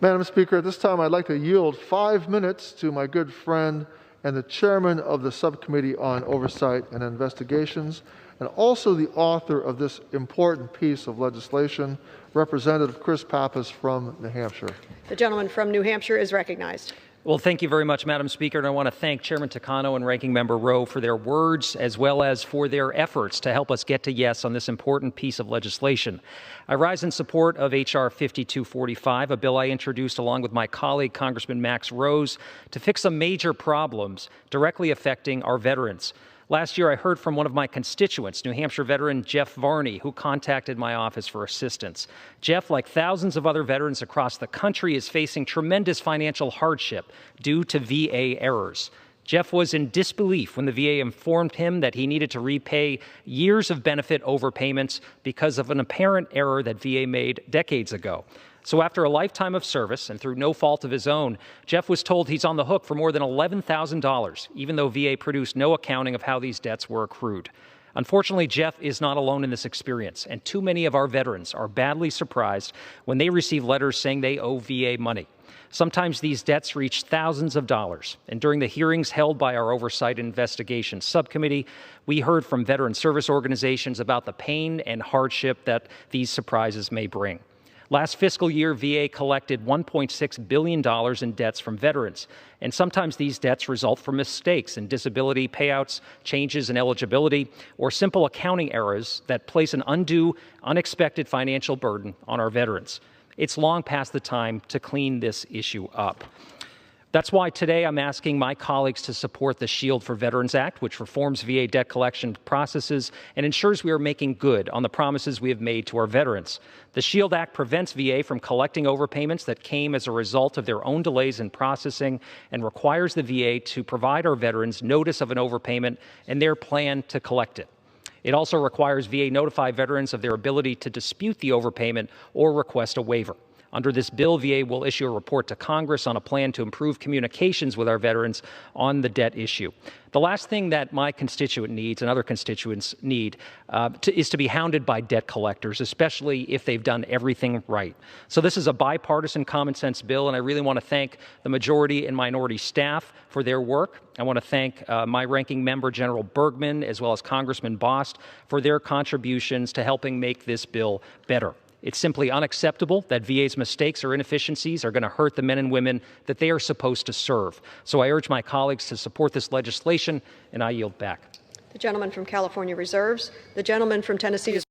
Madam Speaker, at this time I'd like to yield 5 minutes to my good friend and the chairman of the Subcommittee on Oversight and Investigations, and also the author of this important piece of legislation, Representative Chris Pappas from New Hampshire. The gentleman from New Hampshire is recognized. Well, thank you very much, Madam Speaker, and I want to thank Chairman Takano and Ranking Member Rowe for their words as well as for their efforts to help us get to yes on this important piece of legislation. I rise in support of H.R. 5245, a bill I introduced along with my colleague, Congressman Max Rose, to fix some major problems directly affecting our veterans. Last year, I heard from one of my constituents, New Hampshire veteran Jeff Varney, who contacted my office for assistance. Jeff, like thousands of other veterans across the country, is facing tremendous financial hardship due to VA errors. Jeff was in disbelief when the VA informed him that he needed to repay years of benefit overpayments because of an apparent error that VA made decades ago. So after a lifetime of service and through no fault of his own, Jeff was told he's on the hook for more than $11,000, even though VA produced no accounting of how these debts were accrued. Unfortunately, Jeff is not alone in this experience, and too many of our veterans are badly surprised when they receive letters saying they owe VA money. Sometimes these debts reach thousands of dollars, and during the hearings held by our Oversight and Investigations Subcommittee, we heard from veteran service organizations about the pain and hardship that these surprises may bring. Last fiscal year, VA collected $1.6 billion in debts from veterans, and sometimes these debts result from mistakes in disability payouts, changes in eligibility, or simple accounting errors that place an undue, unexpected financial burden on our veterans. It's long past the time to clean this issue up. That's why today I'm asking my colleagues to support the Shield for Veterans Act, which reforms VA debt collection processes and ensures we are making good on the promises we have made to our veterans. The Shield Act prevents VA from collecting overpayments that came as a result of their own delays in processing and requires the VA to provide our veterans notice of an overpayment and their plan to collect it. It also requires VA notify veterans of their ability to dispute the overpayment or request a waiver. Under this bill, VA will issue a report to Congress on a plan to improve communications with our veterans on the debt issue. The last thing that my constituent needs and other constituents need is to be hounded by debt collectors, especially if they've done everything right. So this is a bipartisan common sense bill, and I really want to thank the majority and minority staff for their work. I want to thank my ranking member, General Bergman, as well as Congressman Bost, for their contributions to helping make this bill better. It's simply unacceptable that VA's mistakes or inefficiencies are going to hurt the men and women that they are supposed to serve. So I urge my colleagues to support this legislation, and I yield back. The gentleman from California reserves. The gentleman from Tennessee is